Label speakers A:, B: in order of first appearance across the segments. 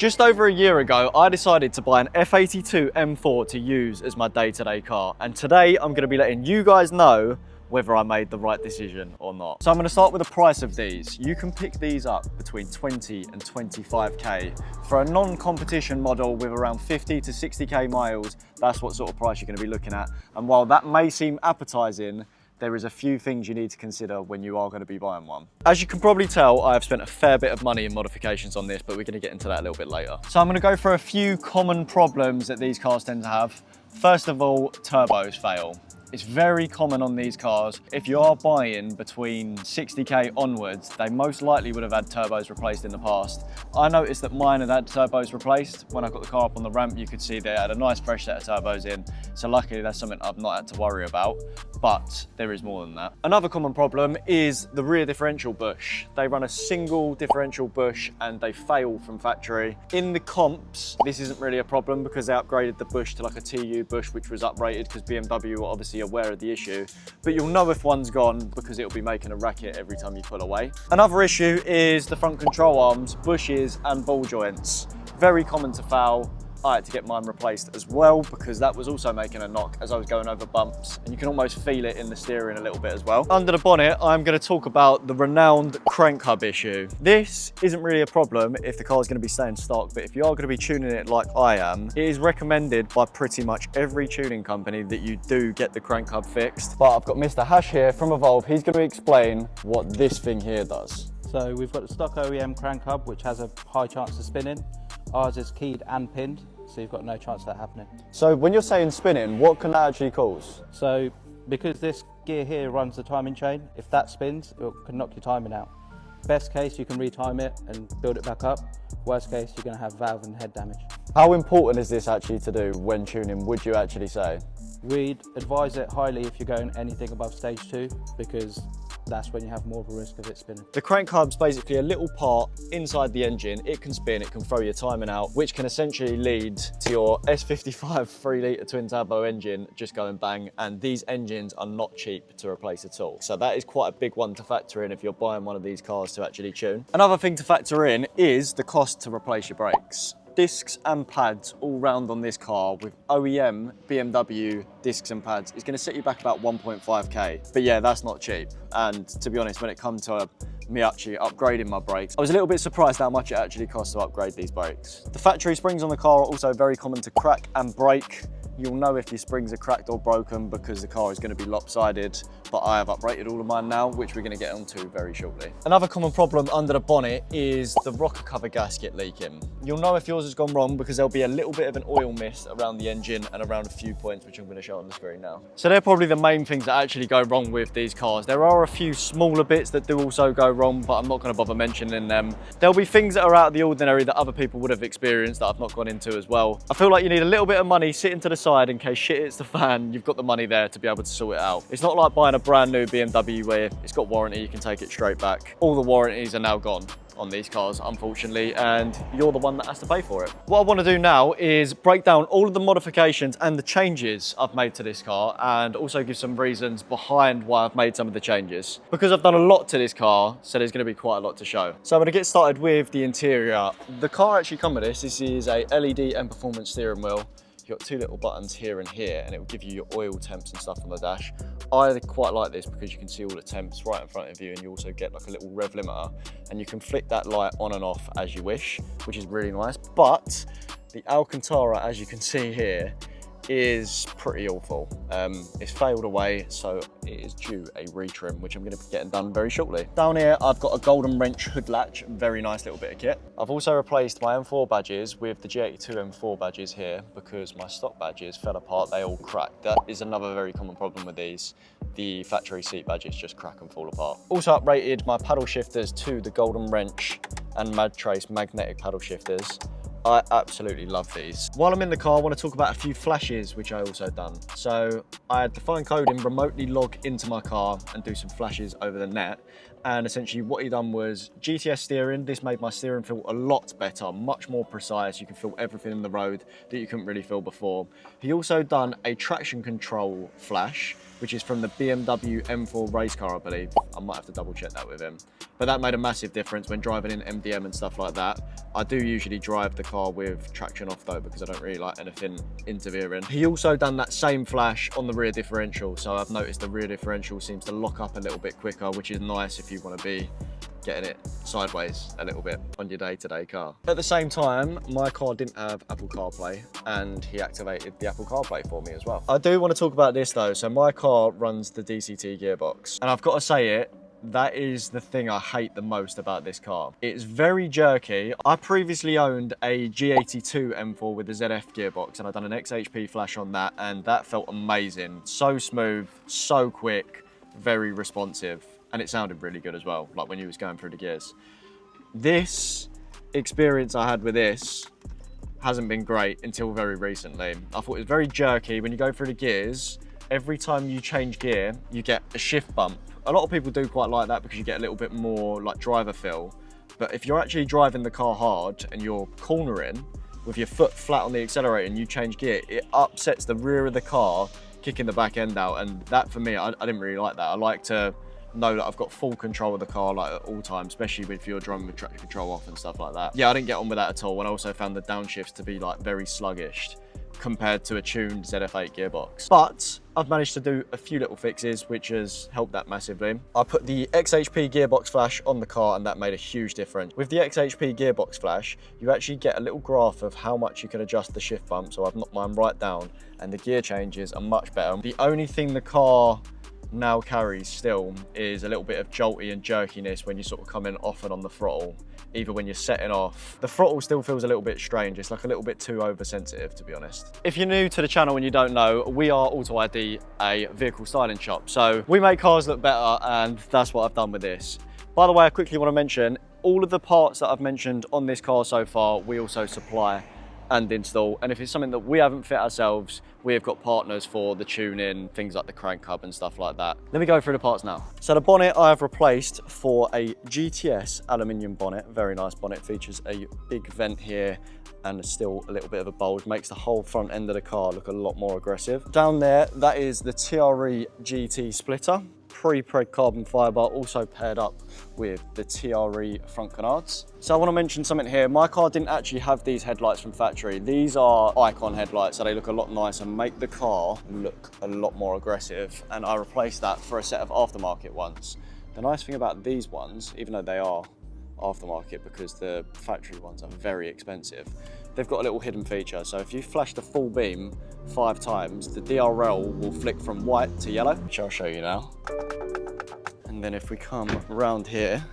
A: Just over a year ago, I decided to buy an F82 M4 to use as my day-to-day car. And today I'm going to be letting you guys know whether I made the right decision or not. So I'm going to start with the price of these. You can pick these up between 20 and 25k. For a non-competition model with around 50 to 60k miles, that's what sort of price you're going to be looking at. And while that may seem appetizing, there is a few things you need to consider when you are going to be buying one. As you can probably tell, I have spent a fair bit of money in modifications on this, but we're going to get into that a little bit later. So I'm going to go for a few common problems that these cars tend to have. First of all, turbos fail. It's very common on these cars. If you are buying between 60k onwards, they most likely would have had turbos replaced in the past. I noticed that mine had had turbos replaced. When I got the car up on the ramp, you could see they had a nice fresh set of turbos in. So luckily that's something I've not had to worry about, but there is more than that. Another common problem is the rear differential bush. They run a single differential bush and they fail from factory. In the comps, this isn't really a problem because they upgraded the bush to like a TU bush, which was uprated because BMW were obviously aware of the issue, but you'll know if one's gone because it'll be making a racket every time you pull away. Another issue is the front control arms, bushes and ball joints. Very common to foul. I had to get mine replaced as well because that was also making a knock as I was going over bumps, and you can almost feel it in the steering a little bit as well. Under the bonnet, I'm going to talk about the renowned crank hub issue. This isn't really a problem if the car is going to be staying stock, but if you are going to be tuning it like I am, it is recommended by pretty much every tuning company that you do get the crank hub fixed. But I've got Mr. Hash here from Evolve. He's going to explain what this thing here does.
B: So we've got the stock OEM crank hub, which has a high chance of spinning. Ours is keyed and pinned, so you've got no chance of that happening.
A: So when you're saying spinning, what can that actually cause?
B: So because this gear here runs the timing chain, if that spins, it can knock your timing out. Best case, you can retime it and build it back up. Worst case, you're going to have valve and head damage.
A: How important is this actually to do when tuning, would you actually say?
B: We'd advise it highly if you're going anything above stage 2, because that's when you have more of a risk of it spinning. The
A: crank hub's basically a little part inside the engine. It can spin, it can throw your timing out, which can essentially lead to your S55 3-litre twin turbo engine just going bang, and these engines are not cheap to replace at all. So that is quite a big one to factor in if you're buying one of these cars to actually tune. Another thing to factor in is the cost to replace your brakes. Discs and pads all round on this car with OEM BMW discs and pads is going to set you back about 1.5k. But yeah, that's not cheap. And to be honest, when it comes to me actually upgrading my brakes, I was a little bit surprised how much it actually costs to upgrade these brakes. The factory springs on the car are also very common to crack and break. You'll know if your springs are cracked or broken because the car is going to be lopsided, but I have uprated all of mine now, which we're going to get onto very shortly. Another common problem under the bonnet is the rocker cover gasket leaking. You'll know if yours has gone wrong because there'll be a little bit of an oil mist around the engine and around a few points, which I'm going to show on the screen now. So they're probably the main things that actually go wrong with these cars. There are a few smaller bits that do also go wrong, but I'm not going to bother mentioning them. There'll be things that are out of the ordinary that other people would have experienced that I've not gone into as well. I feel like you need a little bit of money sitting to the side in case shit hits the fan. You've got the money there to be able to sort it out. It's not like buying a brand new BMW where it's got warranty, you can take it straight back. All the warranties are now gone on these cars, unfortunately, and you're the one that has to pay for it. What I want to do now is break down all of the modifications and the changes I've made to this car, and also give some reasons behind why I've made some of the changes. Because I've done a lot to this car, so there's going to be quite a lot to show. So I'm going to get started with the interior. The car actually comes with this. This is a LED and performance steering wheel. You've got two little buttons here and here, and it will give you your oil temps and stuff on the dash. I quite like this because you can see all the temps right in front of you, and you also get like a little rev limiter, and you can flick that light on and off as you wish, which is really nice. But the Alcantara, as you can see here, is pretty awful. It's failed away, so it is due a retrim, which I'm going to be getting done very shortly. Down here, I've got a golden wrench hood latch, very nice little bit of kit. I've also replaced my M4 badges with the G82 M4 badges here because my stock badges fell apart, they all cracked. That is another very common problem with these. The factory seat badges just crack and fall apart. Also uprated my paddle shifters to the golden wrench and Mad Trace magnetic paddle shifters. I absolutely love these. While I'm in the car, I want to talk about a few flashes, which I also done. So I had Define Coding remotely log into my car and do some flashes over the net. And essentially what he done was GTS steering. This made my steering feel a lot better, much more precise. You can feel everything in the road that you couldn't really feel before. He also done a traction control flash, which is from the BMW M4 race car, I believe. I might have to double check that with him. but that made a massive difference when driving in MDM and stuff like that. I do usually drive the car with traction off though, because I don't really like anything interfering. He also done that same flash on the rear differential, so I've noticed the rear differential seems to lock up a little bit quicker, which is nice if you want to be getting it sideways a little bit on your day-to-day car. At the same time, my car didn't have Apple CarPlay, and he activated the Apple CarPlay for me as well. I do want to talk about this though. So my car runs the DCT gearbox, and I've got to say it, that is the thing I hate the most about this car. It's very jerky. I previously owned a G82 M4 with the ZF gearbox, and I've done an XHP flash on that, and that felt amazing. So smooth, so quick, very responsive. And it sounded really good as well, like when you was going through the gears. This experience I had with this hasn't been great until very recently. I thought it was very jerky. When you go through the gears, every time you change gear, you get a shift bump. A lot of people do quite like that because you get a little bit more like driver feel. But if you're actually driving the car hard and you're cornering with your foot flat on the accelerator and you change gear, it upsets the rear of the car, kicking the back end out. And that for me, I didn't really like that. I like to know that I've got full control of the car like at all times, especially if you're driving with traction control off and stuff like that. Yeah, I didn't get on with that at all, and I also found the downshifts to be like very sluggish compared to a tuned ZF8 gearbox. But I've managed to do a few little fixes which has helped that massively. I put the XHP gearbox flash on the car, and that made a huge difference. With the XHP gearbox flash, you actually get a little graph of how much you can adjust the shift bump, so I've knocked mine right down, and the gear changes are much better. The only thing the car now carries still is a little bit of jolty and jerkiness when you're sort of coming off and on the throttle, either when you're setting off. The throttle still feels a little bit strange. It's like a little bit too oversensitive, to be honest. If you're new to the channel and you don't know, we are AUTOID, a vehicle styling shop. So we make cars look better, and that's what I've done with this. By the way, I quickly want to mention all of the parts that I've mentioned on this car so far, we also supply and install. And if it's something that we haven't fit ourselves, we have got partners for the tuning, things like the crank hub and stuff like that. Let me go through the parts now. So the bonnet I have replaced for a GTS aluminium bonnet. Very nice bonnet, features a big vent here and still a little bit of a bulge, makes the whole front end of the car look a lot more aggressive. Down there, that is the TRE GT splitter, pre-preg carbon fiber, also paired up with the TRE front canards. So I want to mention something here. My car didn't actually have these headlights from factory. These are Icon headlights, so they look a lot nicer and make the car look a lot more aggressive. And I replaced that for a set of aftermarket ones. The nice thing about these ones, even though they are aftermarket because the factory ones are very expensive, they've got a little hidden feature. So if you flash the full beam 5 times, the DRL will flick from white to yellow, which I'll show you now. And then if we come around here,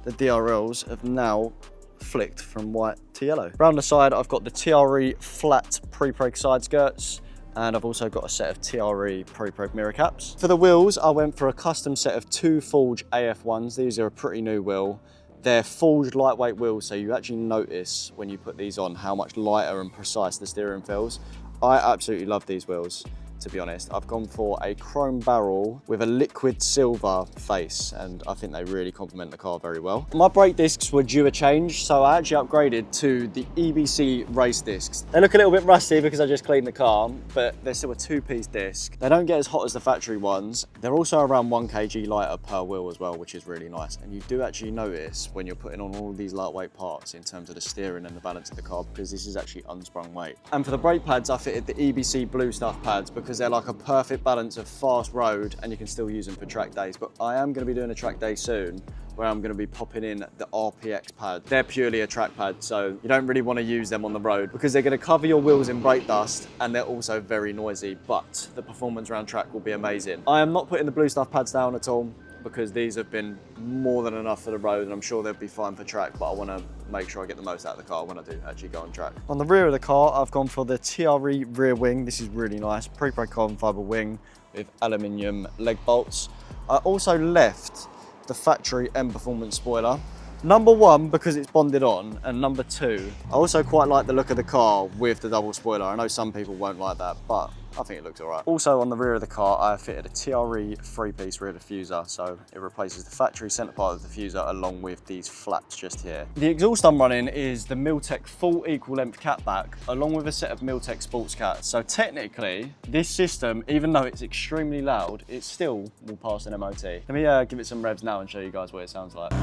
A: the DRLs have now flicked from white to yellow. Around the side, I've got the TRE flat pre-preg side skirts, and I've also got a set of TRE pre-preg mirror caps. For the wheels, I went for a custom set of 2 Forge AF1s. These are a pretty new wheel. They're forged lightweight wheels, so you actually notice when you put these on how much lighter and precise the steering feels. I absolutely love these wheels, to be honest. I've gone for a chrome barrel with a liquid silver face, and I think they really complement the car very well. My brake discs were due a change, so I actually upgraded to the EBC race discs. They look a little bit rusty because I just cleaned the car, but they're still a 2-piece disc. They don't get as hot as the factory ones. They're also around 1 kg lighter per wheel as well, which is really nice. And you do actually notice when you're putting on all these lightweight parts in terms of the steering and the balance of the car, because this is actually unsprung weight. And for the brake pads, I fitted the EBC blue stuff pads because they're like a perfect balance of fast road, and you can still use them for track days. But I am going to be doing a track day soon where I'm going to be popping in the RPX pad. They're purely a track pad, so you don't really want to use them on the road because they're going to cover your wheels in brake dust, and they're also very noisy, but the performance around track will be amazing. I am not putting the blue stuff pads down at all because these have been more than enough for the road, and I'm sure they'll be fine for track, but I want to make sure I get the most out of the car when I do actually go on track. On the rear of the car, I've gone for the TRE rear wing. This is really nice, pre-preg carbon fiber wing with aluminium leg bolts. I also left the factory M Performance spoiler Number one, because it's bonded on, and number two, I also quite like the look of the car with the double spoiler. I know some people won't like that, but I think it looks all right. Also on the rear of the car, I have fitted a TRE 3-piece rear diffuser, so it replaces the factory centre part of the diffuser along with these flaps just here. The exhaust I'm running is the Miltech full equal length catback, along with a set of Miltech sports cats. So technically, this system, even though it's extremely loud, it still will pass an MOT. Let me give it some revs now and show you guys what it sounds like.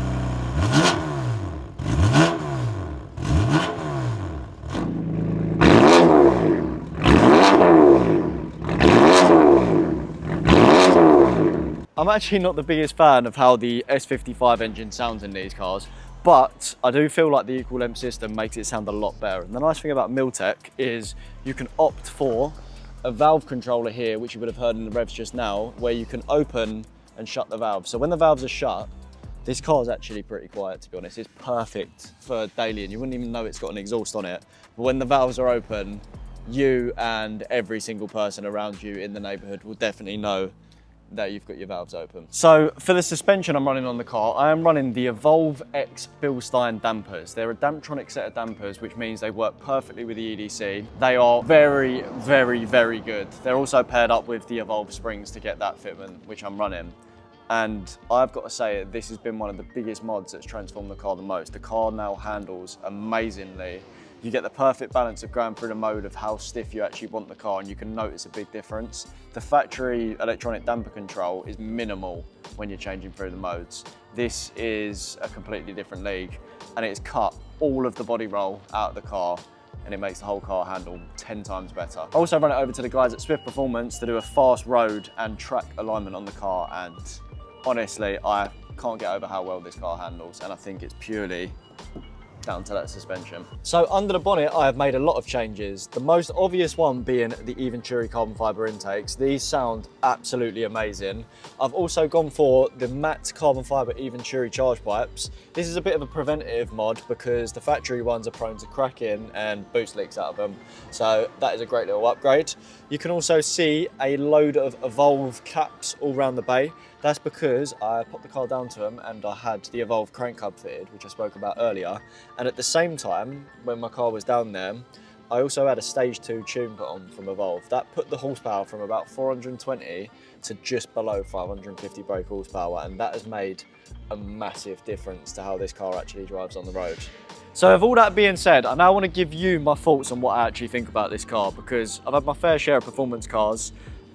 A: I'm actually not the biggest fan of how the S55 engine sounds in these cars, but I do feel like the equal length system makes it sound a lot better. And the nice thing about Miltech is you can opt for a valve controller here, which you would have heard in the revs just now, where you can open and shut the valves. So when the valves are shut, this car is actually pretty quiet, to be honest. It's perfect for daily, and you wouldn't even know it's got an exhaust on it. But when the valves are open, you and every single person around you in the neighborhood will definitely know that you've got your valves open. So for the suspension I'm running on the car, I am running the Evolve X Bilstein dampers. They're a Damptronic set of dampers, which means they work perfectly with the EDC. They are very, very, very good. They're also paired up with the Evolve springs to get that fitment, which I'm running. And I've got to say, this has been one of the biggest mods that's transformed the car the most. The car now handles amazingly. You get the perfect balance of going through the mode of how stiff you actually want the car, and you can notice a big difference. The factory electronic damper control is minimal when you're changing through the modes. This is a completely different league, and it's cut all of the body roll out of the car, and it makes the whole car handle 10 times better. I also run it over to the guys at Swift Performance to do a fast road and track alignment on the car, and honestly, I can't get over how well this car handles, and I think it's purely down to that suspension. So under the bonnet, I have made a lot of changes. The most obvious one being the Eventuri carbon fiber intakes. These sound absolutely amazing. I've also gone for the matte carbon fiber Eventuri charge pipes. This is a bit of a preventative mod because the factory ones are prone to cracking and boost leaks out of them. So that is a great little upgrade. You can also see a load of Evolve caps all around the bay. That's because I popped the car down to them and I had the Evolve crank hub fitted, which I spoke about earlier. And at the same time, when my car was down there, I also had a stage 2 tune put on from Evolve. That put the horsepower from about 420 to just below 550 brake horsepower, and that has made a massive difference to how this car actually drives on the road. So with all that being said, I now want to give you my thoughts on what I actually think about this car, because I've had my fair share of performance cars,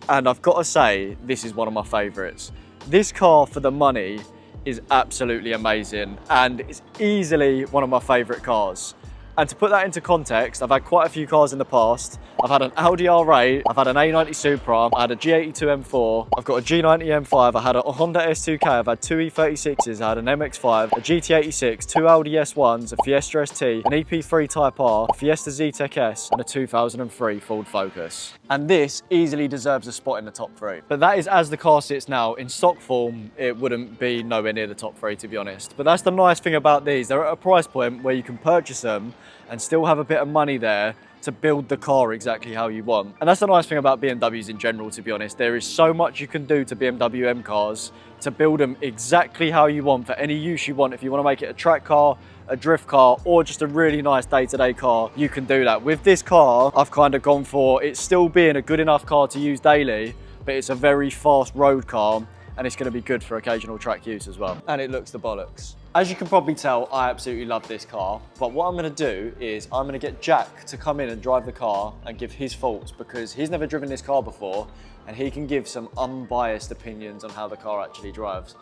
A: and I've got to say, this is one of my favourites. This car for the money is absolutely amazing, and it's easily one of my favourite cars. And to put that into context, I've had quite a few cars in the past. I've had an Audi R8, I've had an A90 Supra, I had a G82 M4, I've got a G90 M5, I had a Honda S2K, I've had two E36s, I had an MX-5, a GT86, two Audi S1s, a Fiesta ST, an EP3 Type R, a Fiesta Zetec S, and a 2003 Ford Focus. And this easily deserves a spot in the top 3. But that is as the car sits now. In stock form, it wouldn't be nowhere near the top 3, to be honest. But that's the nice thing about these. They're at a price point where you can purchase them and still have a bit of money there to build the car exactly how you want. And that's the nice thing about BMWs in general, to be honest. There is so much you can do to BMW M cars to build them exactly how you want for any use you want. If you want to make it a track car, a drift car, or just a really nice day-to-day car, you can do that. With this car, I've kind of gone for it still being a good enough car to use daily, but it's a very fast road car, and it's going to be good for occasional track use as well. And it looks the bollocks. As you can probably tell, I absolutely love this car, but what I'm going to do is I'm going to get Jack to come in and drive the car and give his thoughts, because he's never driven this car before and he can give some unbiased opinions on how the car actually drives.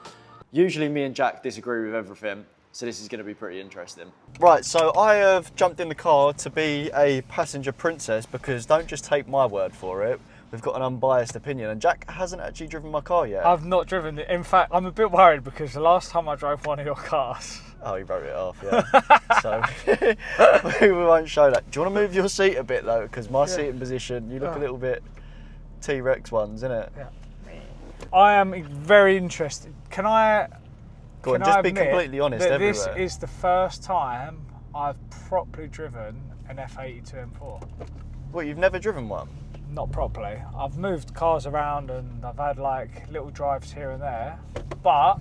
A: Usually me and Jack disagree with everything, so this is going to be pretty interesting. Right, so I have jumped in the car to be a passenger princess, because don't just take my word for it. We've got an unbiased opinion, and Jack hasn't actually driven my car yet.
C: I've not driven it. In fact, I'm a bit worried because the last time I drove one of your cars...
A: Oh, you wrote it off, yeah. So we won't show that. Do you want to move your seat a bit though? Because my seating position, you look a little bit T-Rex ones, innit?
C: Yeah. I am very interested. Can I...
A: Go on, just be completely honest everywhere.
C: This is the first time I've properly driven an F82 M4.
A: What, you've never driven one?
C: Not properly. I've moved cars around and I've had like little drives here and there, but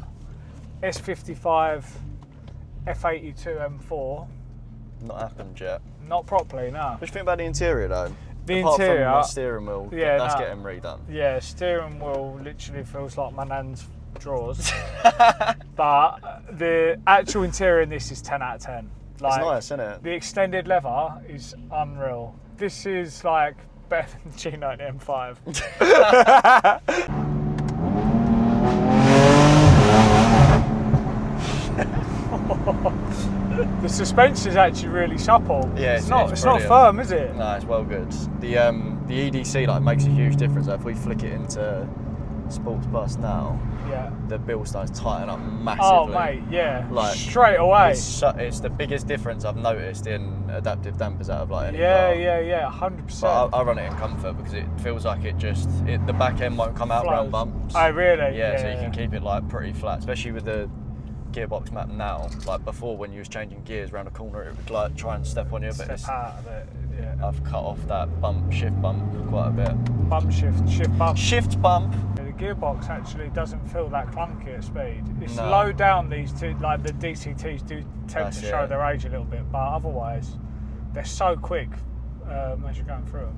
C: S55 F82 M4.
A: Not happened yet.
C: Not properly, no.
A: What do you think about the interior though?
C: The
A: Apart
C: interior,
A: from the steering wheel,
C: yeah,
A: that's
C: no.
A: getting redone.
C: Yeah, steering wheel literally feels like my nan's drawers. But the actual interior in this is 10 out of 10. Like,
A: It's nice, isn't it?
C: The extended leather is unreal. This is like better than the G90 M5. The suspension is actually really supple.
A: Yeah,
C: it's not
A: brilliant.
C: firm, is it?
A: No, it's well good. The EDC like makes a huge difference. Like, if we flick it into Sports Plus now,
C: Yeah.
A: the bill starts to tighten up massively.
C: Oh mate, yeah.
A: Like,
C: straight away.
A: It's the biggest difference I've noticed in adaptive dampers out of like any
C: Yeah,
A: car.
C: yeah, 100%.
A: But I run it in comfort because it feels like the back end won't come out round
C: Flows.
A: bumps.
C: Oh really?
A: Yeah, so you can keep it like pretty flat, especially with the gearbox map now. Like before, when you was changing gears around a corner, it would like try and step on you. But
C: Step out of it. Yeah.
A: I've cut off that shift bump quite a bit.
C: Bump shift bump.
A: Shift bump.
C: The gearbox actually doesn't feel that clunky at speed. It's
A: No.
C: low down, these two, like the DCTs do tend
A: That's
C: to show
A: it.
C: their age a little bit, but otherwise they're so quick as you're going through them.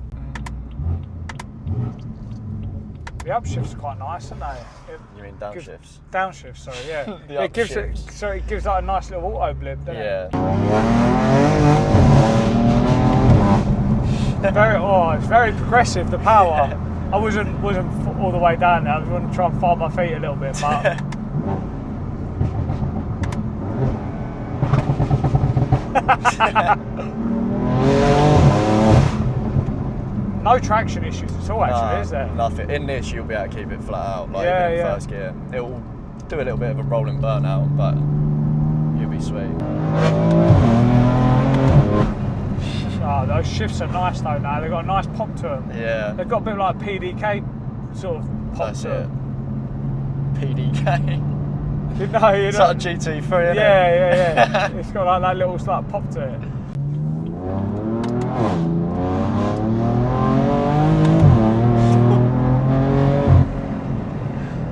C: The upshifts are quite nice, aren't they?
A: You mean
C: gives-
A: downshifts?
C: Downshifts, sorry, yeah.
A: The
C: it gives it,
A: upshifts.
C: so it gives like a nice little auto blip, doesn't
A: Yeah.
C: it? It's very progressive, the power. I wasn't all the way down there. I was going to try and find my feet a little bit, but no traction issues at all, actually, is there?
A: Nothing. In this, you'll be able to keep it flat out, like
C: Yeah,
A: even in
C: yeah.
A: first gear. It will do a little bit of a rolling burnout, but you'll be sweet.
C: Oh, those shifts are nice though now. They've got a nice pop to them.
A: Yeah.
C: They've got a bit like PDK sort of pop
A: That's
C: to
A: it.
C: them.
A: PDK.
C: You know,
A: It's like a GT3, isn't it?
C: Yeah. It's got like that little slight pop to it.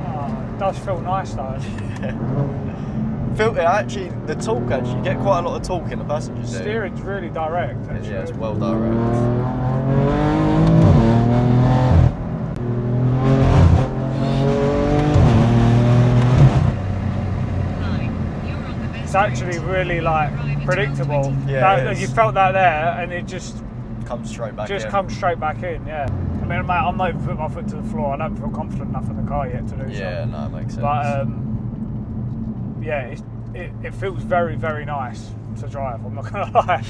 C: Oh, it does feel nice though.
A: Actually, the torque, you get quite a lot of torque in the passenger seat.
C: Steering's really direct. Actually.
A: Yeah, it's well direct.
C: It's actually really like predictable.
A: Yeah, it is.
C: You felt that there, and it just
A: Comes straight back in.
C: comes straight back in. Yeah. I mean, mate, I'm not even putting my foot to the floor. I don't feel confident enough in the car yet to do so.
A: Yeah, no, it makes sense.
C: But yeah, it feels very, very nice to drive. I'm not gonna lie.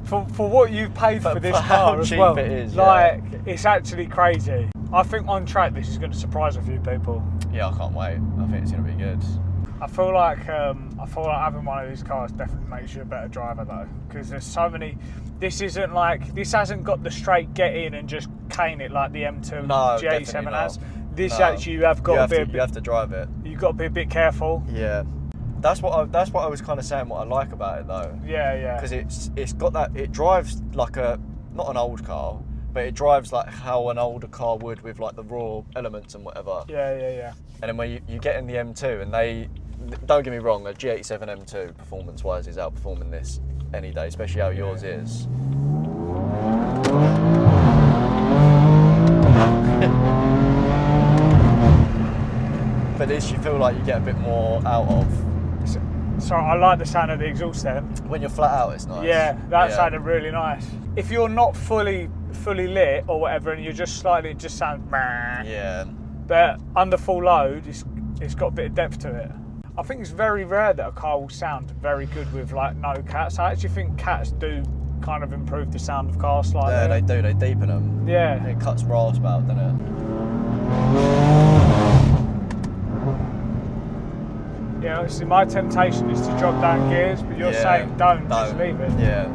C: for what you've paid for this
A: for how
C: car as
A: cheap
C: well,
A: it is,
C: like it's actually crazy. I think on track this is going to surprise a few people.
A: Yeah, I can't wait. I think it's going to be good.
C: I feel like having one of these cars definitely makes you a better driver though, because there's so many. This hasn't got the straight get in and just cane it like the M2
A: No,
C: G87
A: definitely
C: has.
A: not.
C: This
A: No.
C: actually you have got to be
A: you have to drive it.
C: you've got to be a bit careful.
A: Yeah, that's what I was kind of saying. What I like about it though,
C: Yeah.
A: because it's got that. It drives like not an old car, but it drives like how an older car would with like the raw elements and whatever.
C: Yeah.
A: And then when you get in the M2 and they, don't get me wrong, the G87 M2 performance-wise is outperforming this any day, especially how yours is. But this you feel like you get a bit more out of.
C: So I like the sound of the exhaust then.
A: When you're flat out, it's nice.
C: Yeah, that sounded really nice. If you're not fully lit or whatever, and you're just slightly, it just sounds.
A: Yeah.
C: But under full load, it's got a bit of depth to it. I think it's very rare that a car will sound very good with like no cats. I actually think cats do kind of improve the sound of cars slightly.
A: Yeah, they do. They deepen them.
C: Yeah.
A: It cuts rasp out, doesn't it?
C: Yeah, obviously my temptation is to drop down gears, but you're saying don't, just leave it.
A: Yeah.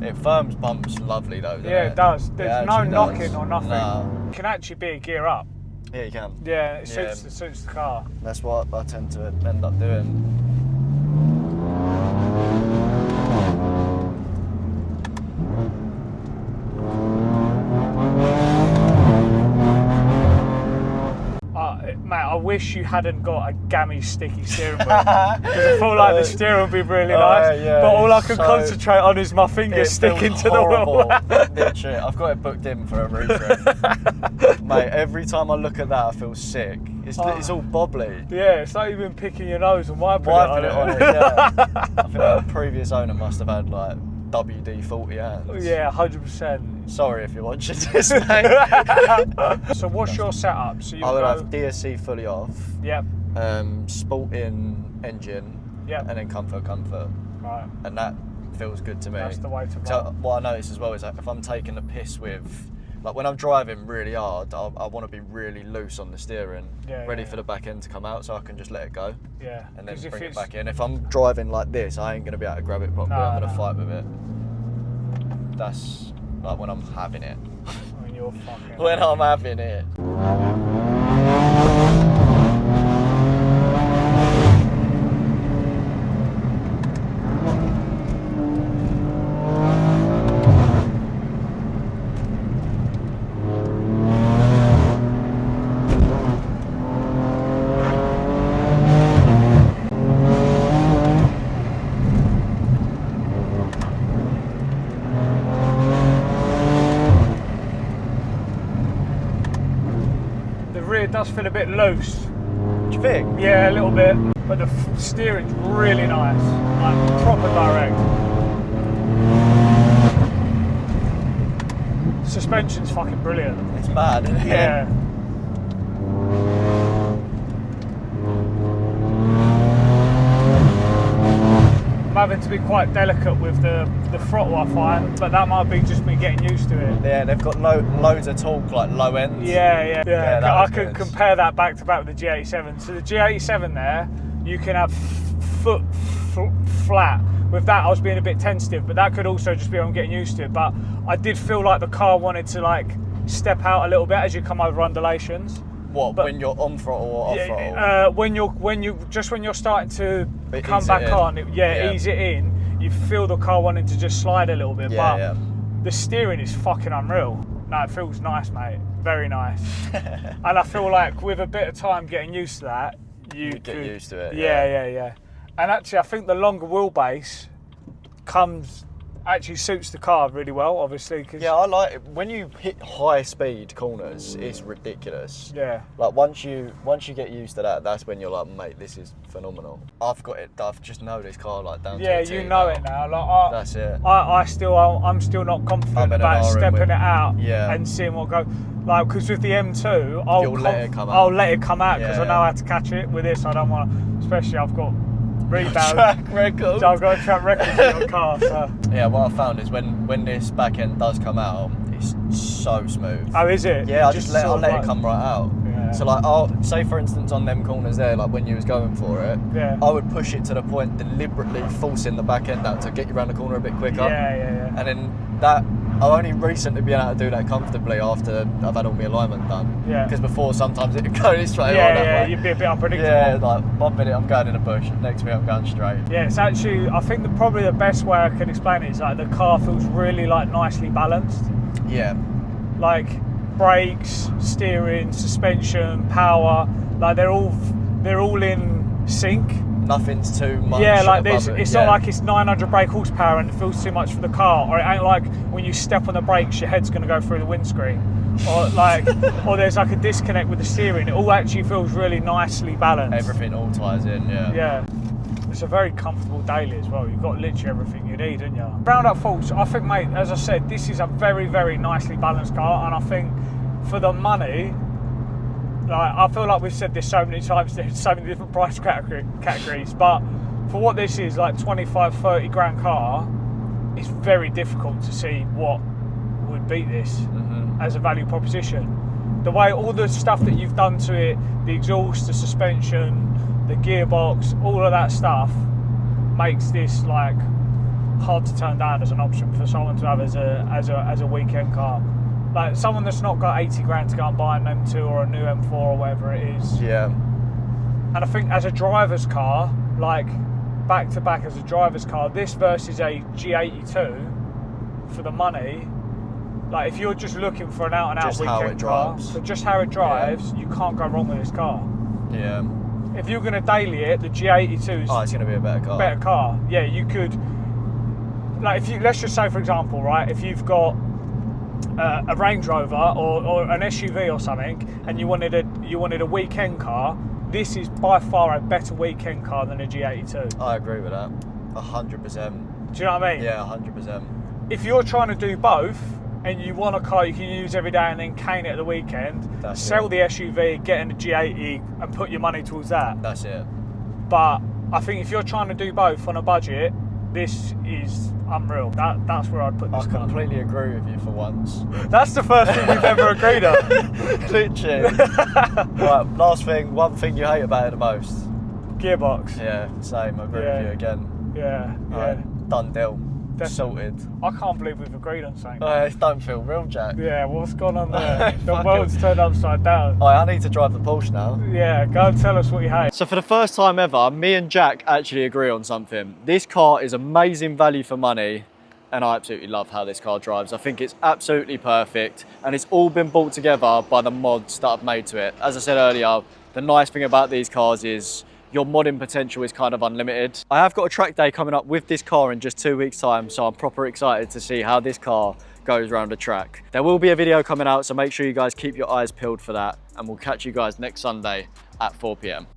A: It firms bumps lovely though, doesn't
C: Yeah,
A: it?
C: it does. There's no
A: actually
C: knocking
A: does.
C: or nothing.
A: No.
C: It can actually be a gear up.
A: Yeah, you can.
C: Yeah, it suits the car.
A: That's what I tend to end up doing.
C: wish you hadn't got a gammy sticky steering wheel, because I feel like the steering would be really nice,
A: yeah,
C: but all I can concentrate on is my fingers sticking to the wheel.
A: Literally, I've got it booked in for a road trip. Mate, every time I look at that, I feel sick. It's all bobbly.
C: Yeah, it's like you've been picking your nose and wiping it on it.
A: Yeah. I think the previous owner must have had like WD-40 hands.
C: Yeah, 100%.
A: Sorry if you're watching this, mate.
C: So what's your setup? So
A: I would have DSC fully off.
C: Yep.
A: Sporting engine.
C: Yep.
A: And then comfort.
C: Right.
A: And that feels good to me.
C: That's the way to go.
A: So what I notice as well is that if I'm taking the piss with, like when I'm driving really hard, I want to be really loose on the steering, ready for the back end to come out, so I can just let it go.
C: Yeah.
A: And then bring it back in. If I'm driving like this, I ain't gonna be able to grab it properly. I'm gonna fight with it. That's like when I'm having it.
C: When you're fucking.
A: When I'm having it.
C: It does feel a bit loose.
A: Do you think?
C: Yeah, a little bit. But the steering's really nice. Like proper direct. Suspension's fucking brilliant.
A: It's mad, isn't it?
C: Yeah. I'm having to be quite delicate with the throttle, I find, but that might be just me getting used to it.
A: Yeah, they've got loads of torque, like low ends.
C: Yeah. I could
A: good.
C: compare that back to back with the G87. So the G87 there, you can have foot flat. With that, I was being a bit tentative, but that could also just be I'm getting used to it. But I did feel like the car wanted to like step out a little bit as you come over undulations.
A: What? But when you're on throttle or off throttle?
C: When you're starting to come
A: ease
C: back
A: it in.
C: on, ease it in. You feel the car wanting to just slide a little bit, but the steering is fucking unreal. No, it feels nice, mate. Very nice. And I feel like with a bit of time getting used to that, you
A: get used to it.
C: Yeah. And actually, I think the longer wheelbase actually suits the car really well, obviously. Cause
A: I like it. When you hit high speed corners, it's ridiculous.
C: Yeah.
A: Like once you get used to that, that's when you're like, mate, this is phenomenal. I've got it. I've just know this car like down to a T
C: you know
A: now.
C: it now. Like
A: that's it.
C: I'm still not confident about stepping it out
A: Yeah.
C: and seeing what goes. Like, because with the M2,
A: You'll let it come out.
C: I'll let it come out because
A: Yeah,
C: I know how to catch it. With this, I don't want to. Especially, I've got rebound.
A: Track record.
C: I've got a track record for your car. So.
A: Yeah, what I found is when this back end does come out, it's so smooth.
C: Oh, is it?
A: Yeah, I'll let it come right out.
C: Yeah.
A: So like, I'll say for instance on them corners there, like when you was going for it, I would push it to the point, deliberately forcing the back end out to get you around the corner a bit quicker.
C: Yeah.
A: And then that, I've only recently been able to do that comfortably after I've had all my alignment done. Yeah. Because before sometimes it could go this way or that way.
C: You'd be a bit unpredictable.
A: Yeah, like 1 minute I'm going in a bush, next minute I'm going straight.
C: Yeah, it's actually, I think probably the best way I can explain it is like the car feels really like nicely balanced.
A: Yeah.
C: Like brakes, steering, suspension, power, like they're all in sync.
A: Nothing's too much.
C: Yeah, like this.
A: It.
C: It's not like it's 900 brake horsepower and it feels too much for the car, or it ain't like when you step on the brakes, your head's gonna go through the windscreen, or like, or there's like a disconnect with the steering. It all actually feels really nicely balanced.
A: Everything all ties in. Yeah.
C: Yeah. It's a very comfortable daily as well. You've got literally everything you need, haven't you? Round up thoughts, I think, mate, as I said, this is a very, very nicely balanced car, and I think for the money, like, I feel like we've said this so many times, there's so many different price categories, but for what this is, like 25, 30 grand car, it's very difficult to see what would beat this as a value proposition. The way, all the stuff that you've done to it, the exhaust, the suspension, the gearbox, all of that stuff makes this like hard to turn down as an option for someone to have as a weekend car. Like someone that's not got 80 grand to go and buy an M2 or a new M4 or whatever it is.
A: Yeah.
C: And I think as a driver's car, like back to back as a driver's car, this versus a G82 for the money. Like if you're just looking for an out and out weekend car, so just how it drives, you can't go wrong with this car.
A: Yeah.
C: If you're going to daily it, the G82 is
A: It's going to be a better car.
C: better car. Yeah, you could, like, if you, let's just say for example, right, if you've got a Range Rover or an SUV or something, and you wanted a weekend car, this is by far a better weekend car than a G82.
A: I agree with that, 100%.
C: Do you know what I mean?
A: Yeah, 100%.
C: If you're trying to do both, and you want a car you can use every day and then cane it at the weekend, sell the SUV, get in the G80 and put your money towards that.
A: That's it.
C: But I think if you're trying to do both on a budget, this is unreal. That's where I'd put this car.
A: I completely agree with you for once.
C: That's the first thing we've ever agreed on.
A: Literally. Right, last thing, one thing you hate about it the most.
C: Gearbox.
A: Yeah, same, I agree with you again.
C: Yeah.
A: Right, done deal. Sorted.
C: I can't believe we've agreed on something.
A: It don't feel real, Jack.
C: Yeah, what's gone on there? The world's turned upside down.
A: I need to drive the Porsche now.
C: Yeah, go and tell us what you hate.
A: So for the first time ever, me and Jack actually agree on something. This car is amazing value for money, and I absolutely love how this car drives. I think it's absolutely perfect, and it's all been brought together by the mods that I've made to it. As I said earlier, the nice thing about these cars is your modding potential is kind of unlimited. I have got a track day coming up with this car in just 2 weeks' time, so I'm proper excited to see how this car goes around the track. There will be a video coming out, so make sure you guys keep your eyes peeled for that, and we'll catch you guys next Sunday at 4 p.m.